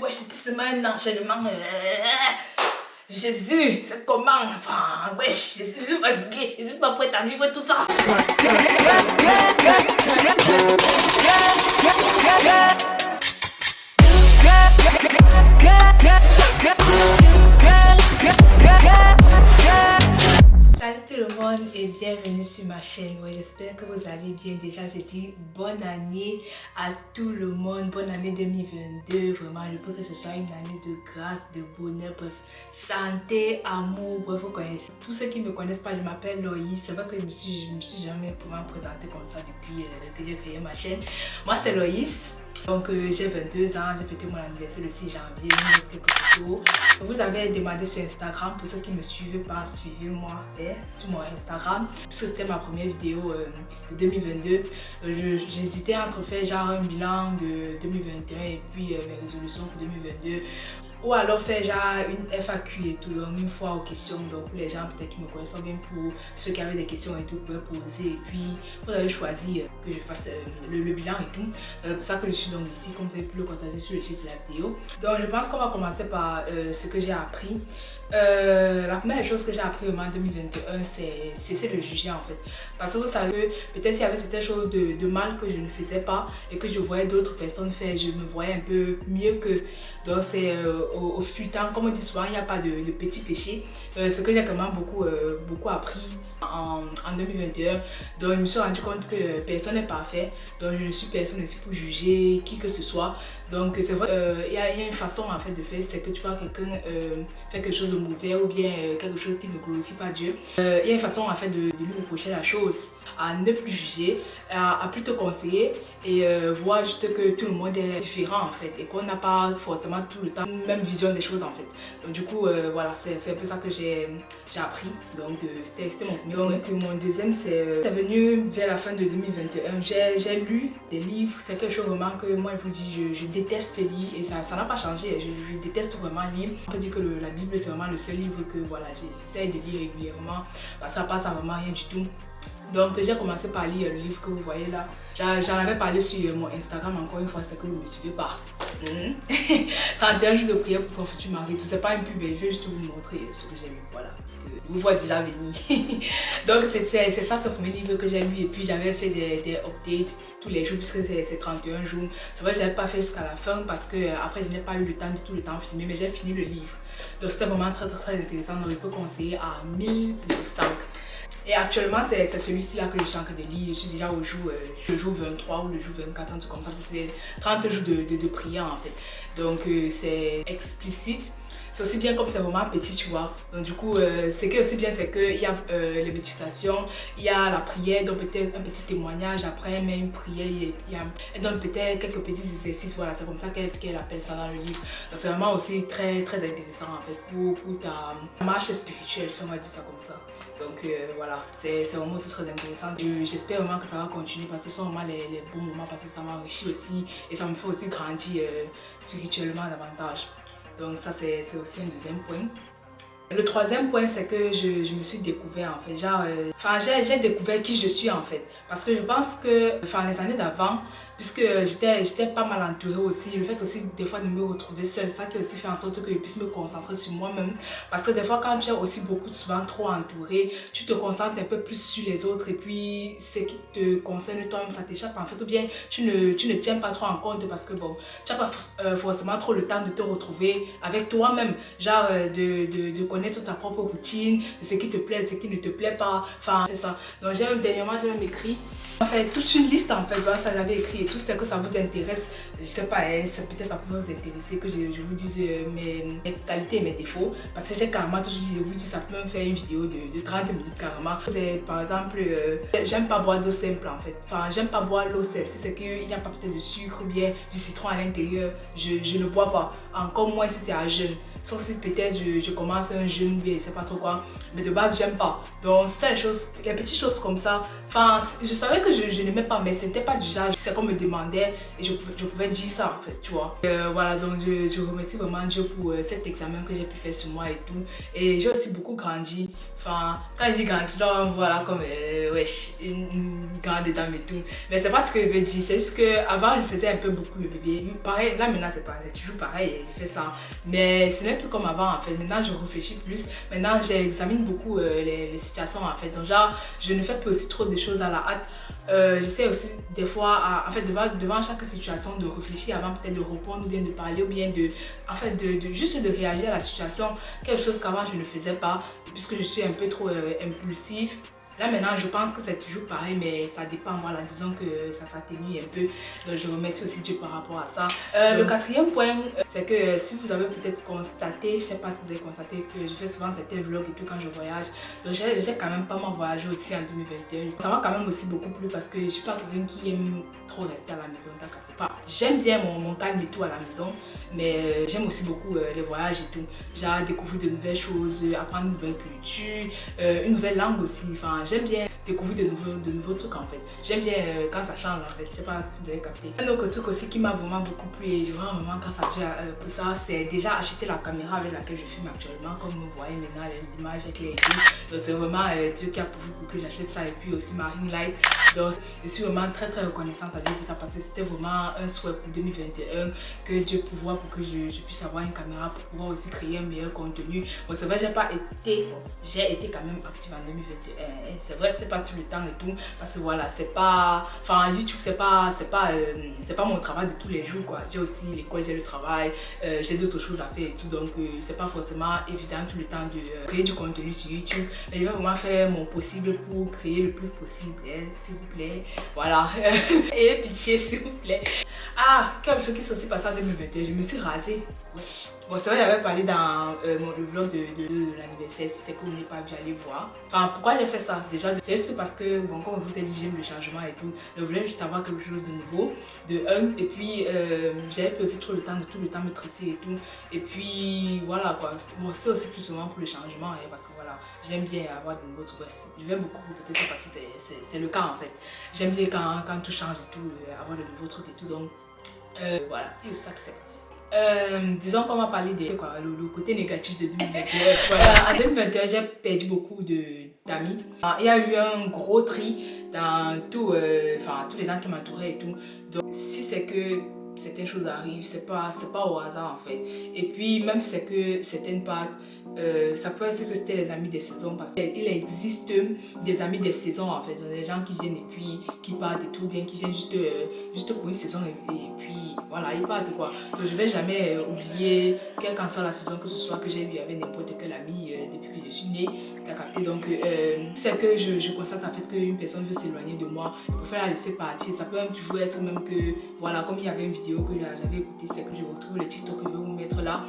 Ouais, c'était seulement un enchaînement. Jésus, c'est comment? Enfin, wesh, je suis fatiguée, je suis pas prête à vivre tout ça. Salut tout le monde et bienvenue sur ma chaîne. Ouais, j'espère que vous allez bien. Déjà, je dis bonne année à tout le monde. Bonne année 2022. Vraiment, je veux que ce soit une année de grâce, de bonheur, bref, santé, amour. Bref, vous connaissez. Tous ceux qui ne me connaissent pas, je m'appelle Loïs. C'est vrai que je me suis jamais vraiment présentée comme ça depuis que j'ai créé ma chaîne. Moi, c'est Loïs. Donc j'ai 22 ans, j'ai fêté mon anniversaire le 6 janvier, j'ai quelques photos. Vous avez demandé sur Instagram, pour ceux qui ne me suivent pas, suivez-moi sur mon Instagram. Puisque c'était ma première vidéo de 2022, j'hésitais entre faire genre un bilan de 2021 et puis mes résolutions pour 2022. Ou alors faire genre une FAQ et tout, donc une fois aux questions, donc pour les gens peut-être qui me connaissent pas bien, pour ceux qui avaient des questions et tout, pouvaient poser. Et puis vous avez choisi que je fasse le bilan et tout. C'est pour ça que je suis donc ici, comme vous avez pu le constater sur le titre de la vidéo. Donc je pense qu'on va commencer par ce que j'ai appris. La première chose que j'ai appris en 2021, c'est cesser de juger en fait. Parce que vous savez, peut-être s'il y avait certaines choses de mal que je ne faisais pas et que je voyais d'autres personnes faire, je me voyais un peu mieux que. Donc c'est au fil du temps, comme on dit souvent, il n'y a pas de petits péchés. Ce que j'ai quand même beaucoup appris en 2021. Donc je me suis rendu compte que personne n'est parfait. Donc je ne suis personne ici pour juger qui que ce soit. Donc c'est vrai, il y a une façon en fait de faire, c'est que tu vois quelqu'un faire quelque chose de mauvais ou bien quelque chose qui ne glorifie pas Dieu. Il y a une façon en fait de lui reprocher la chose, à ne plus juger, à plus te conseiller et voir juste que tout le monde est différent en fait et qu'on n'a pas forcément tout le temps la même vision des choses en fait. Donc du coup voilà, c'est un peu ça que j'ai appris. Donc c'était mon premier point. Donc mon deuxième c'est venu vers la fin de 2021. J'ai lu des livres, c'est quelque chose vraiment que moi je vous dis, je déteste lire et ça n'a pas changé. Je déteste vraiment lire. On peut dire que la Bible c'est vraiment le seul livre que voilà, j'essaie de lire régulièrement. Ça passe à vraiment rien du tout. Donc j'ai commencé par lire le livre que vous voyez là. J'en avais parlé sur mon Instagram encore une fois, c'est que vous ne me suivez pas. 31 jours de prière pour son futur mari. Tout c'est pas une pub, je vais juste vous montrer ce que j'ai lu. Voilà, parce que vous voyez déjà venir. Donc c'est ça ce premier livre que j'ai lu et puis j'avais fait des updates tous les jours puisque c'est 31 jours. C'est vrai que je n'avais pas fait jusqu'à la fin parce que après je n'ai pas eu le temps de tout le temps filmer, mais j'ai fini le livre. Donc c'était vraiment très intéressant, donc je peux conseiller à 1000%. Et actuellement, c'est celui-ci là que je suis en train de lire. Je suis déjà au jour 23 ou le jour 24, un truc comme ça. C'est 30 jours de prière en fait. Donc c'est explicite. C'est aussi bien comme c'est vraiment petit, tu vois. Donc du coup, c'est que aussi bien, c'est qu'il y a les méditations, il y a la prière, donc peut-être un petit témoignage après, mais une prière, elle donne peut-être quelques petits exercices, voilà, c'est comme ça qu'elle appelle ça dans le livre. Donc c'est vraiment aussi très intéressant en fait pour ta marche spirituelle, si on va dire ça comme ça. Donc voilà, c'est vraiment aussi très intéressant. J'espère vraiment que ça va continuer parce que ce sont vraiment les bons moments, parce que ça m'enrichit aussi et ça me fait aussi grandir spirituellement davantage. Donc ça c'est aussi un deuxième point. Le troisième point c'est que je me suis découvert en fait, genre, j'ai découvert qui je suis en fait. Parce que je pense que, les années d'avant, puisque j'étais pas mal entourée aussi, le fait aussi des fois de me retrouver seule, ça qui a aussi fait en sorte que je puisse me concentrer sur moi-même. Parce que des fois quand tu es aussi souvent trop entourée, tu te concentres un peu plus sur les autres et puis ce qui te concerne toi-même, ça t'échappe en fait. Ou bien tu ne tiens pas trop en compte parce que bon, tu n'as pas forcément trop le temps de te retrouver avec toi-même. Genre de connaître ta propre routine, de ce qui te plaît, de ce qui ne te plaît pas. Enfin, c'est ça. Donc dernièrement, j'ai même écrit toute une liste en fait. Voilà, ça j'avais écrit et tout ce que ça vous intéresse. Je sais pas, peut-être ça peut vous intéresser que je vous dise mes qualités et mes défauts. Parce que j'ai carrément toujours dit, je vous dis, ça peut même faire une vidéo de 30 minutes carrément. C'est par exemple, j'aime pas boire d'eau simple en fait. Enfin, j'aime pas boire l'eau simple. Si c'est qu'il n'y a pas peut-être de sucre ou bien du citron à l'intérieur, je ne bois pas. Encore moins si c'est à jeûne. sauf si peut-être je commence un jeûne ou bien je sais pas trop quoi, mais de base j'aime pas. Donc c'est les petites choses comme ça, enfin je savais que je n'aimais pas, mais c'était pas du genre, c'est qu'on me demandait et je pouvais dire ça en fait, tu vois. Voilà, donc je remercie vraiment Dieu pour cet examen que j'ai pu faire sur moi et tout, et j'ai aussi beaucoup grandi. Enfin, quand je dis grandi, donc voilà, comme wesh, une grande dame et tout, mais c'est pas ce que je veux dire, c'est juste que avant je faisais un peu beaucoup le bébé, pareil, là maintenant c'est toujours pareil, je fais ça, mais ce n'est plus comme avant en fait. Maintenant je réfléchis plus, maintenant j'examine beaucoup les situations en fait, donc genre je ne fais plus aussi trop de choses à la hâte. J'essaie aussi des fois en fait devant chaque situation de réfléchir avant peut-être de répondre ou bien de parler ou bien juste de réagir à la situation, quelque chose qu'avant je ne faisais pas puisque je suis un peu trop impulsif. Là maintenant je pense que c'est toujours pareil, mais ça dépend, voilà, disons que ça s'atténue un peu, donc je remercie aussi Dieu par rapport à ça. Le quatrième point, c'est que si vous avez peut-être constaté, je sais pas si vous avez constaté que je fais souvent certains vlogs et tout quand je voyage, donc j'ai quand même pas mal voyagé aussi en 2021. Ça m'a quand même aussi beaucoup plu parce que je suis pas quelqu'un qui aime trop rester à la maison, t'as capté. Enfin, j'aime bien mon calme et tout à la maison, mais j'aime aussi beaucoup les voyages et tout, genre découvrir de nouvelles choses, apprendre une nouvelle culture, une nouvelle langue aussi, enfin j'aime bien découvrir de nouveaux trucs en fait. J'aime bien quand ça change en fait, je sais pas si vous avez capté. Un autre truc aussi qui m'a vraiment beaucoup plu et vraiment quand ça tient pour ça, c'est déjà acheter la caméra avec laquelle je filme actuellement, comme vous voyez maintenant l'image est claire et tout. Donc c'est vraiment Dieu qui a pourvu pour que j'achète ça, et puis aussi ma ring light. Donc je suis vraiment très reconnaissante à Dieu pour ça parce que c'était vraiment un souhait pour 2021 que Dieu pourvoie pour que je puisse avoir une caméra pour pouvoir aussi créer un meilleur contenu. Bon c'est vrai j'ai été quand même active en 2021, c'est vrai c'était pas tout le temps et tout parce que voilà c'est pas, enfin YouTube c'est pas mon travail de tous les jours quoi. J'ai aussi l'école, j'ai le travail, j'ai d'autres choses à faire et tout, donc c'est pas forcément évident tout le temps de créer du contenu sur YouTube, mais je vais vraiment faire mon possible pour créer le plus possible, s'il vous plaît, voilà. Et pitié s'il vous plaît. Ah, quelque chose qui s'est aussi passé en 2021, je me suis rasée. Wesh. Bon, c'est vrai, j'avais parlé dans le vlog de l'anniversaire, si c'est que vous n'avez pas dû aller voir. Enfin, pourquoi j'ai fait ça? Déjà, c'est juste parce que, bon, comme je vous ai dit, j'aime le changement et tout. Je voulais juste savoir quelque chose de nouveau, de un. Et puis, j'avais aussi tout le temps me tresser et tout. Et puis, voilà quoi. Bon, c'est aussi plus souvent pour le changement, parce que voilà, j'aime bien avoir de nouveaux trucs. Bref, je vais beaucoup répéter ça parce que c'est le cas en fait. J'aime bien quand tout change et tout, avoir de nouveaux trucs et tout. Donc, voilà, c'est ça qui s'est passé. Disons qu'on va parler de quoi, le côté négatif de 2021. Voilà, en 2021, j'ai perdu beaucoup d'amis. Il y a eu un gros tri dans tous les gens qui m'entouraient et tout. Donc, si c'est que certaines choses arrivent, c'est pas au hasard en fait. Et puis, même si c'est que certaines partent, ça peut être que c'était les amis des saisons parce qu'il existe des amis des saisons en fait, des gens qui viennent et puis qui partent et tout, bien qui viennent juste pour une saison et puis voilà, ils partent quoi. Donc je vais jamais oublier, quelle qu'en soit la saison que ce soit, que j'ai eu avec n'importe quel ami depuis que je suis née, t'as capté. Donc c'est que je constate en fait qu'une personne veut s'éloigner de moi, je préfère la laisser partir. Ça peut même toujours être même que, voilà, comme il y avait une vidéo que j'avais écoutée, c'est que je retrouve les TikTok que je vais vous mettre là.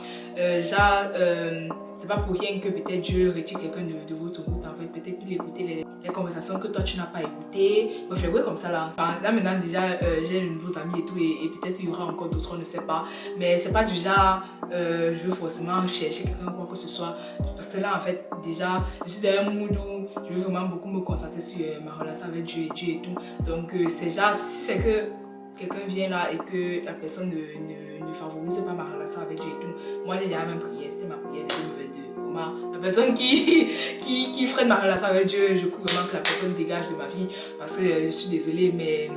C'est pas pour rien que peut-être Dieu retire quelqu'un de votre route en fait. Peut-être qu'il écoutait les conversations que toi tu n'as pas écoutées. Moi je les vois comme ça là. Enfin, là maintenant déjà j'ai de nouveaux amis et tout, et peut-être il y aura encore d'autres, on ne sait pas. Mais c'est pas du genre je veux forcément chercher quelqu'un ou quoi que ce soit. Parce que là en fait déjà je suis dans un mood où je veux vraiment beaucoup me concentrer sur ma relation avec Dieu et tout. Donc c'est genre, si c'est que quelqu'un vient là et que la personne ne favorise pas ma relation avec Dieu et tout, moi j'ai déjà même prié, c'était ma prière de 2022. La personne qui freine ma relation avec Dieu, je prie vraiment que la personne dégage de ma vie parce que je suis désolée, mais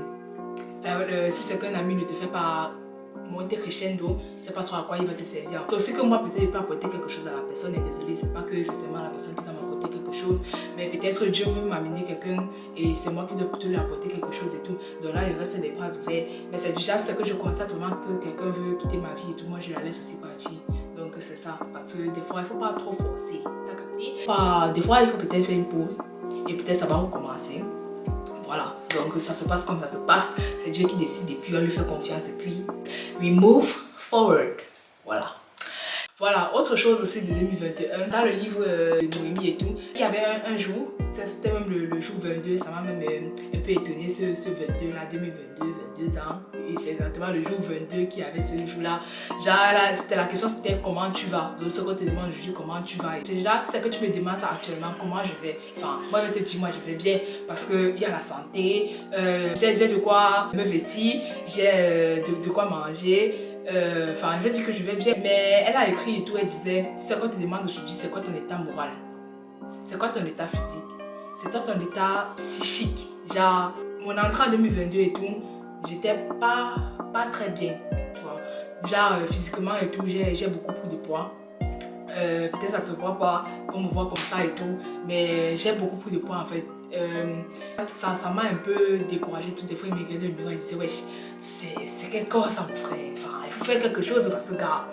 si c'est qu'un ami ne te fait pas monter crescendo, c'est pas trop à quoi il va te servir. C'est aussi que moi peut-être je peux apporter quelque chose à la personne, et désolée, c'est pas que c'est seulement la personne qui doit m'apporter quelque chose, mais peut-être Dieu peut m'amener quelqu'un et c'est moi qui dois plutôt lui apporter quelque chose et tout. Donc là il reste des bras ouverts, mais c'est déjà ce que je constate vraiment, que quelqu'un veut quitter ma vie et tout, moi je la laisse aussi partir. Donc c'est ça, parce que des fois il faut pas trop forcer, t'as capté? Des fois il faut peut-être faire une pause et peut-être ça va recommencer. Voilà, donc ça se passe comme ça se passe, c'est Dieu qui décide et puis on lui fait confiance et puis we move forward. Voilà. Voilà, autre chose aussi de 2021, dans le livre de Noémie et tout, il y avait un jour, c'était même le jour 22, ça m'a même un peu étonné ce 22 là, 2022, 22 ans, et c'est exactement le jour 22 qui avait ce jour là. Genre là, c'était la question, c'était comment tu vas. Donc ce qu'on te demande, je dis comment tu vas. C'est déjà, c'est que tu me demandes ça actuellement, comment je vais. Enfin, moi je vais te dire, moi je vais bien, parce qu'il y a la santé, j'ai de quoi me vêtir, j'ai de quoi manger. Enfin, je vais dire que je vais bien, mais elle a écrit et tout, elle disait, c'est quoi te demande aujourd'hui, c'est quoi ton état moral, c'est quoi ton état physique, c'est toi ton état psychique. Genre, mon entrée en 2022 et tout, j'étais pas très bien, tu vois. Genre, physiquement et tout, j'ai beaucoup pris de poids. Peut-être ça se voit pas, qu'on me voit comme ça et tout, mais j'ai beaucoup pris de poids en fait. Ça m'a un peu découragée. Tout des fois, il me regardait le miroir et disait, wesh, c'est quel corps ça mon frère. Enfin, il faut faire quelque chose parce que, gars,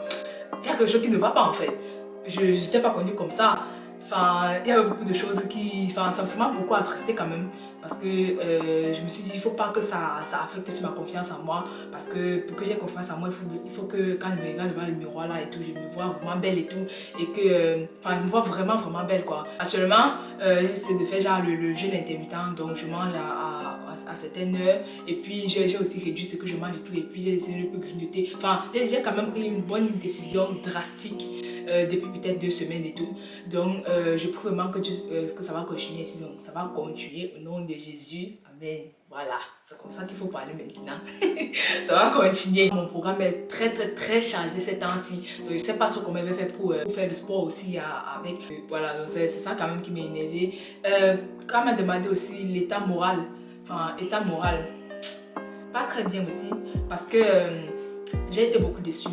il y a quelque chose qui ne va pas en fait. Je n'étais pas connue comme ça. Enfin, il y avait beaucoup de choses qui... Enfin, ça m'a beaucoup attristé quand même. Parce que je me suis dit, il ne faut pas que ça affecte sur ma confiance en moi. Parce que pour que j'ai confiance en moi, il faut que quand je me regarde devant le miroir là et tout, je me vois vraiment belle et tout. Et que, enfin, je me vois vraiment belle quoi. Actuellement, j'essaie de faire genre le jeûne intermittent. Donc je mange à certaines heures. Et puis j'ai aussi réduit ce que je mange et tout. Et puis j'ai essayé de ne plus grignoter. Enfin, j'ai quand même pris une bonne décision drastique. Depuis peut-être 2 semaines et tout. Donc, je prie vraiment que ça va continuer ici. Donc, ça va continuer au nom de Jésus. Amen. Voilà, c'est comme ça qu'il faut parler maintenant. Ça va continuer. Mon programme est très chargé ces temps-ci. Donc, je ne sais pas trop comment je vais faire pour faire le sport aussi avec. Voilà, donc c'est ça quand même qui m'a énervé. Quand on m'a demandé aussi l'état moral. Enfin, état moral. Pas très bien aussi. Parce que j'ai été beaucoup déçue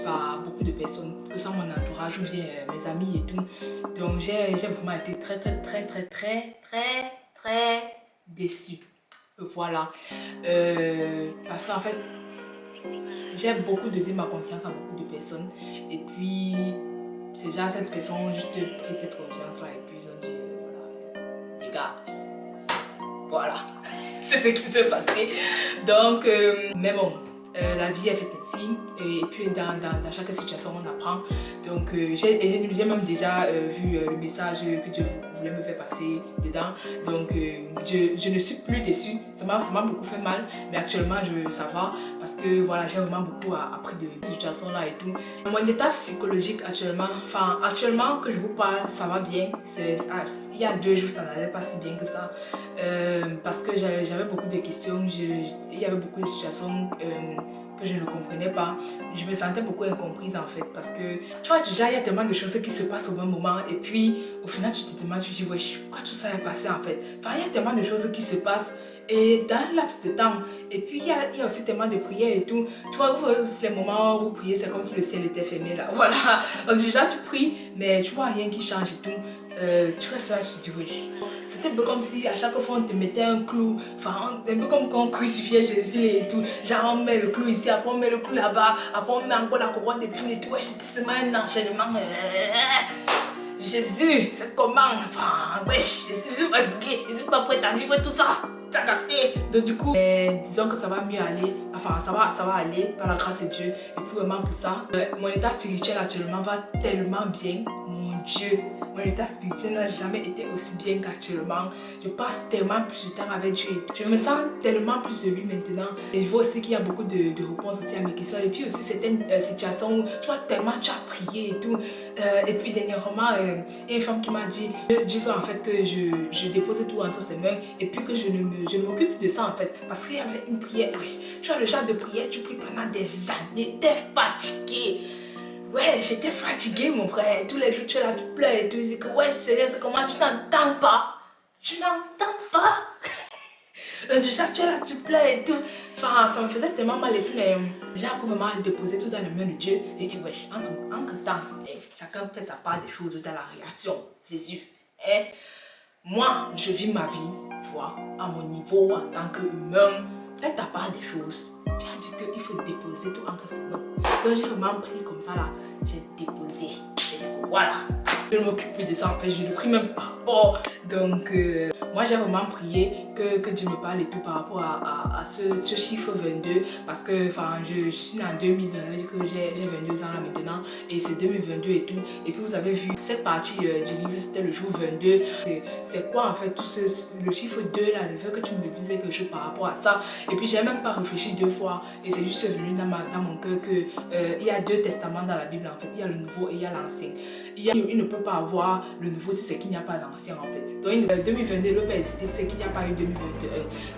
par beaucoup de personnes, que ce soit mon entourage ou bien mes amis et tout. Donc j'ai vraiment été très déçue. Voilà. Parce qu'en fait, j'ai beaucoup donné ma confiance à beaucoup de personnes. Et puis, c'est déjà cette personne juste pris cette confiance-là et puis ils ont dit, voilà, les gars, voilà. C'est ce qui s'est passé. Donc, mais bon. La vie est faite ainsi et puis dans chaque situation on apprend. Donc j'ai même déjà vu le message que Dieu voulait me faire passer dedans. Donc je ne suis plus déçue. Ça m'a beaucoup fait mal, mais actuellement ça va parce que voilà, j'ai vraiment beaucoup appris de cette situation là et tout. Mon état psychologique actuellement que je vous parle, ça va bien. Il y a 2 jours ça n'allait pas si bien que ça parce que j'avais beaucoup de questions, il y avait beaucoup de situations que je ne comprenais pas. Je me sentais beaucoup incomprise en fait parce que tu vois déjà il y a tellement de choses qui se passent au même moment et puis au final tu te demandes, tu te dis ouais, pourquoi tout ça est passé en fait. Enfin il y a tellement de choses qui se passent et dans le laps de temps et puis il y a aussi tellement de prières et tout. Tu vois, vous voyez aussi les moments où vous priez, c'est comme si le ciel était fermé là, voilà. Donc déjà tu pries mais tu vois rien qui change et tout. Tu restes là, tu te dis oui. C'était un peu comme si à chaque fois on te mettait un clou, enfin un peu comme quand on crucifiait Jésus et tout. Genre on met le clou ici, après on met le clou là-bas, après on met encore la couronne d'épines et tout. Ouais, c'était seulement un enchaînement. Jésus, c'est comment? Enfin, ouais, je suis fatiguée, je suis pas prête à vivre tout ça. T'as capté? Donc du coup, disons que ça va mieux aller, enfin ça va aller par la grâce de Dieu. Et puis vraiment pour ça, mon état spirituel actuellement va tellement bien, mon Dieu. Mon état spirituel n'a jamais été aussi bien qu'actuellement. Je passe tellement plus de temps avec Dieu. Je me sens tellement plus de lui maintenant. Et je vois aussi qu'il y a beaucoup de réponses aussi à mes questions. Et puis aussi certaines situations où tu vois tellement tu as prié et tout. Et puis dernièrement, il y a une femme qui m'a dit Dieu veut en fait que je dépose tout entre ses mains et puis que je ne m'occupe de ça en fait. Parce qu'il y avait une prière. Ouais, tu vois le genre de prière, tu pries pendant des années, t'es fatigué. Ouais, j'étais fatiguée, mon frère. Tous les jours, tu es là, tu pleures et tu dis que ouais, Seigneur, c'est comment tu n'entends pas? Tu n'entends pas? Genre, tu es là, tu pleures et tout. Enfin, ça me faisait tellement mal et tout. Mais j'ai appris vraiment à déposer tout dans les mains de Dieu. Et tu dis, ouais, entre temps, chacun fait sa part des choses dans la réaction. Jésus. Moi, je vis ma vie, tu vois, à mon niveau, en tant qu'humain. Fais ta part des choses. Tu as dit qu'il faut déposer tout en restant. Donc j'ai vraiment pris comme ça là. J'ai déposé. J'ai dit que voilà. Je ne m'occupe plus de ça en fait. Je ne prie même pas. Oh. Donc moi j'ai vraiment prié que Dieu me parle et tout par rapport à ce chiffre 22. Parce que je suis née en 2000. Donc ça veut dire que j'ai 22 ans là maintenant. Et c'est 2022 et tout. Et puis vous avez vu cette partie du livre, c'était le jour 22. C'est quoi en fait tout le chiffre 2 là. Le fait que tu me disais quelque chose par rapport à ça. Et puis j'ai même pas réfléchi deux fois. Et c'est juste venu dans mon cœur que il y a deux testaments dans la Bible en fait. Il y a le nouveau et il y a l'ancien. Il ne peut pas avoir le nouveau si c'est qu'il n'y a pas l'ancien en fait. Donc 2022 ne peut pas exister si c'est qu'il n'y a pas eu 2021.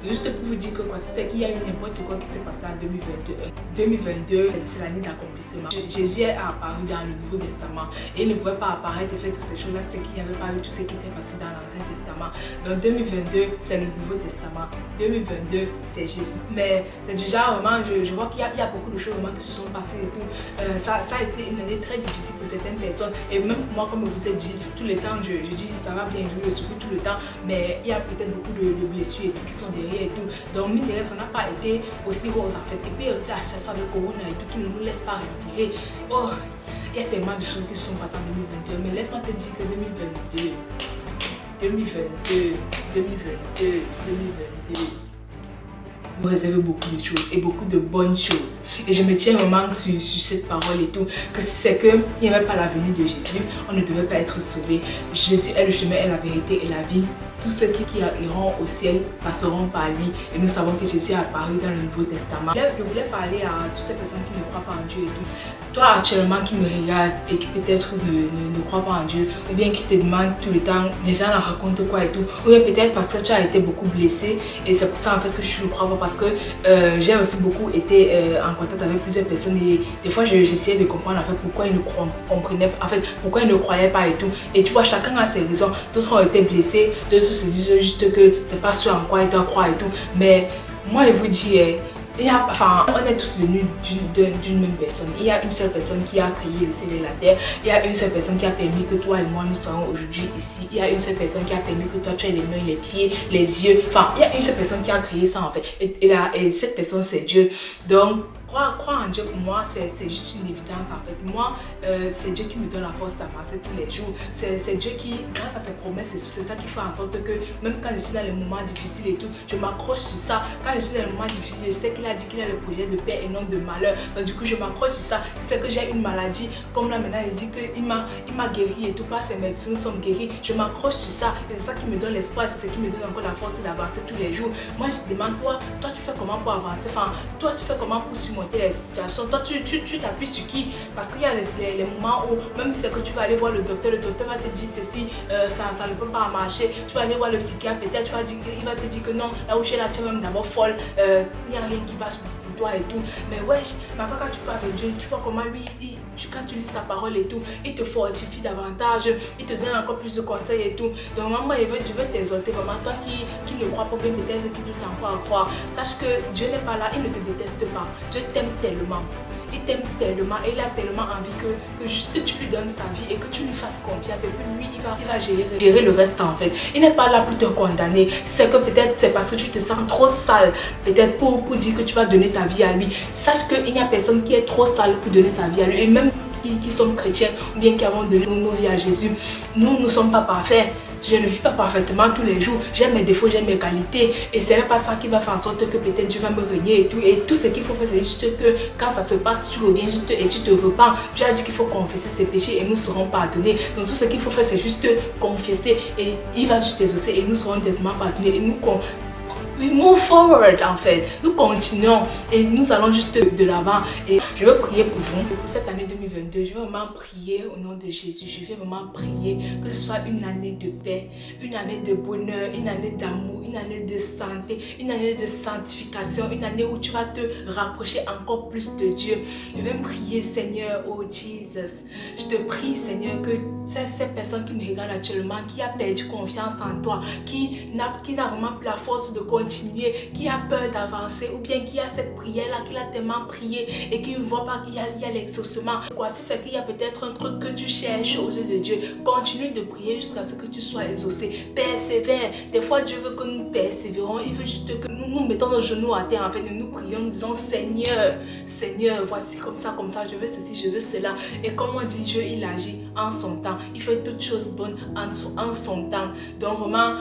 Donc juste pour vous dire que quoi, si c'est qu'il y a eu n'importe quoi qui s'est passé en 2021. 2022 c'est l'année d'accomplissement. Jésus est apparu dans le Nouveau Testament et il ne pouvait pas apparaître et faire toutes ces choses là c'est qu'il n'y avait pas eu tout ce qui s'est passé dans l'Ancien Testament. Donc 2022 c'est le Nouveau Testament. 2022 c'est Jésus. Mais c'est déjà vraiment, je vois qu'il y a beaucoup de choses vraiment qui se sont passées et tout. Ça a été une année très difficile pour certaines personnes et même pour moi, comme je vous ai dit, tout le temps je dis ça va bien, je le souris tout le temps, mais il y a peut-être beaucoup de blessures et tout qui sont derrière et tout. Donc mine de rien, ça n'a pas été aussi rose en fait. Et puis aussi la situation avec Corona et tout qui ne nous laisse pas respirer. Oh, il y a tellement de choses qui se sont passées en 2021, mais laisse-moi te dire que 2022, vous réservez beaucoup de choses et beaucoup de bonnes choses. Et je me tiens vraiment sur cette parole et tout, que si c'est qu'il n'y avait pas la venue de Jésus, on ne devait pas être sauvé. Jésus est le chemin, est la vérité et la vie. Tous ceux qui iront au ciel passeront par lui. Et nous savons que Jésus est apparu dans le Nouveau Testament. Je voulais parler à toutes ces personnes qui ne croient pas en Dieu et tout. Toi actuellement qui me regarde et qui peut-être ne croit pas en Dieu, ou bien qui te demande tout le temps, les gens en racontent quoi et tout, ou bien peut-être parce que tu as été beaucoup blessé et c'est pour ça en fait que je ne crois pas, parce que j'ai aussi beaucoup été en contact avec plusieurs personnes et des fois j'essayais de comprendre en fait pourquoi ils ne comprenaient pas, en fait pourquoi ils ne croyaient pas et tout. Et tu vois, chacun a ses raisons. D'autres ont été blessés, d'autres se disent juste que c'est pas sûr en quoi ils doivent croire et tout. Mais moi je vous dis, on est tous venus d'une même personne. Il y a une seule personne qui a créé le ciel et la terre. Il y a une seule personne qui a permis que toi et moi nous soyons aujourd'hui ici. Il y a une seule personne qui a permis que toi tu aies les mains, les pieds, les yeux. Enfin, il y a une seule personne qui a créé ça en fait. Et cette personne c'est Dieu. Donc croire en Dieu pour moi c'est juste une évidence en fait. Moi c'est Dieu qui me donne la force d'avancer tous les jours. C'est Dieu qui, grâce à ses promesses et tout, c'est ça qui fait en sorte que même quand je suis dans les moments difficiles et tout, je m'accroche sur ça. Quand je suis dans les moments difficiles, je sais qu'il a dit qu'il a le projet de paix et non de malheur. Donc du coup je m'accroche sur ça. C'est que j'ai une maladie, comme là maintenant je dis qu'il m'a guéri et tout, par ses médecins nous sommes guéris. Je m'accroche sur ça et c'est ça qui me donne l'espoir, c'est ce qui me donne encore la force d'avancer tous les jours. Moi je te demande, toi tu fais comment pour avancer, enfin toi tu fais comment pour surmonter les situations, toi tu t'appuies sur qui? Parce qu'il y a les moments où même si c'est que tu vas aller voir le docteur va te dire ceci, ça ne peut pas marcher. Tu vas aller voir le psychiatre, peut-être il va te dire que non, là où tu es là tu es même d'abord folle, il n'y a rien qui va pour toi et tout. Mais wesh, mais après quand tu parles avec Dieu, tu vois comment lui, quand tu lis sa parole et tout, il te fortifie davantage, il te donne encore plus de conseils et tout. Donc maman, je veux t'exhorter vraiment, toi qui ne crois pas, peut-être qui doute encore à croire, sache que Dieu n'est pas là, il ne te déteste pas. Dieu t'aime tellement. Il t'aime tellement et il a tellement envie que juste tu lui donnes sa vie et que tu lui fasses confiance et puis lui il va gérer le reste en fait. Il n'est pas là pour te condamner. C'est que peut-être c'est parce que tu te sens trop sale, peut-être pour dire que tu vas donner ta vie à lui. Sache qu'il n'y a personne qui est trop sale pour donner sa vie à lui. Et même qui sommes chrétiens ou bien qui avons donné nos vies à Jésus, nous ne sommes pas parfaits. Je ne vis pas parfaitement tous les jours. J'ai mes défauts, j'ai mes qualités. Et ce n'est pas ça qui va faire en sorte que peut-être Dieu va me régner et tout. Et tout ce qu'il faut faire, c'est juste que quand ça se passe, tu reviens juste et tu te repens. Dieu a dit qu'il faut confesser ses péchés et nous serons pardonnés. Donc tout ce qu'il faut faire, c'est juste confesser et il va juste exaucer et nous serons directement pardonnés. Et we move forward en fait. Nous continuons et nous allons juste de l'avant. Et je veux prier pour vous. Pour cette année 2022, je veux vraiment prier au nom de Jésus. Je veux vraiment prier que ce soit une année de paix, une année de bonheur, une année d'amour, une année de santé, une année de sanctification, une année où tu vas te rapprocher encore plus de Dieu. Je veux prier, Seigneur, oh Jesus. Je te prie, Seigneur, que ces personnes qui me regardent actuellement, qui a perdu confiance en toi, qui n'a vraiment plus la force de continuer continuer, qui a peur d'avancer, ou bien qui a cette prière-là, qu'il a tellement prié et qu'il ne voit pas qu'il y a l'exaucement. Si c'est qu'il y a peut-être un truc que tu cherches aux yeux de Dieu, continue de prier jusqu'à ce que tu sois exaucé. Persévère. Des fois, Dieu veut que nous persévérons. Il veut juste que nous mettons nos genoux à terre, en fait, nous prions, nous disons Seigneur, Seigneur, voici comme ça, je veux ceci, je veux cela. Et comme on dit, Dieu, il agit en son temps. Il fait toutes choses bonnes en son temps. Donc, vraiment,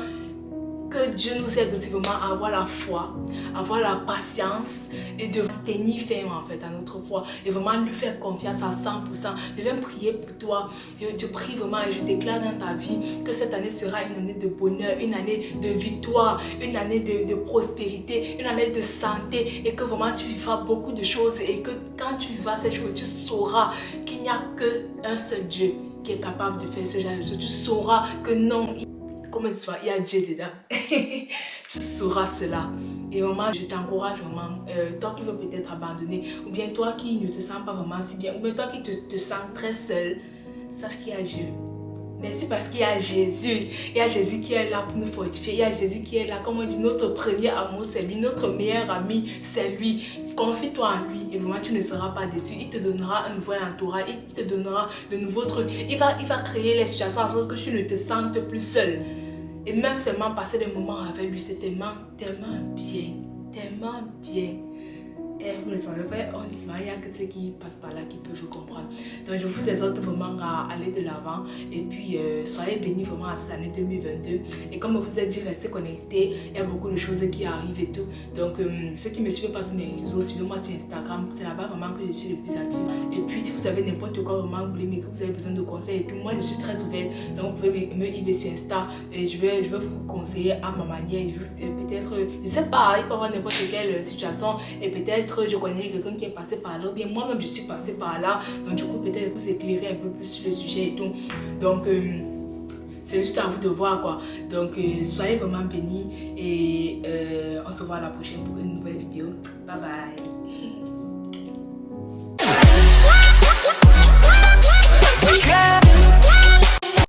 que Dieu nous aide aussi vraiment à avoir la foi, à avoir la patience et de tenir ferme en fait à notre foi et vraiment lui faire confiance à 100%. Je viens prier pour toi. Je te prie vraiment et je déclare dans ta vie que cette année sera une année de bonheur, une année de victoire, une année de prospérité, une année de santé et que vraiment tu vivras beaucoup de choses et que quand tu vivras ces choses, tu sauras qu'il n'y a qu'un seul Dieu qui est capable de faire ce genre de choses. Tu sauras que non, comment tu vois, il y a Dieu dedans. Tu sauras cela. Et vraiment, je t'encourage vraiment, toi qui veux peut-être abandonner, ou bien toi qui ne te sens pas vraiment si bien, ou bien toi qui te sens très seul, sache qu'il y a Dieu. Merci parce qu'il y a Jésus. Il y a Jésus qui est là pour nous fortifier. Il y a Jésus qui est là, comme on dit, notre premier amour, c'est lui. Notre meilleur ami, c'est lui. Confie-toi en lui et vraiment tu ne seras pas déçu. Il te donnera un nouvel entourage. Il te donnera de nouveaux trucs. Il va créer les situations à ce que tu ne te sentes plus seul. Et même seulement passer des moments avec lui, c'est tellement bien. Tellement bien. Et vous ne savez pas, il n'y a que ceux qui passent par là qui peuvent vous comprendre. Donc je vous exhorte vraiment à aller de l'avant. Et puis soyez bénis vraiment à cette année 2022. Et comme je vous ai dit, restez connectés. Il y a beaucoup de choses qui arrivent et tout. Donc ceux qui ne me suivent pas sur mes réseaux, suivez-moi sur Instagram. C'est là-bas vraiment que je suis le plus active. Et puis si vous avez n'importe quoi vraiment, vous voulez m'écrire, vous avez besoin de conseils et tout, moi je suis très ouverte. Donc vous pouvez me IB sur Insta. Et je vais vous conseiller à ma manière. Peut-être, je ne sais pas, il peut y avoir n'importe quelle situation. Et peut-être je connais quelqu'un qui est passé par là, ou bien moi-même je suis passée par là, donc du coup peut-être vous éclairer un peu plus sur le sujet et tout. Donc c'est juste à vous de voir quoi. Donc soyez vraiment bénis et on se voit à la prochaine pour une nouvelle vidéo. Bye bye.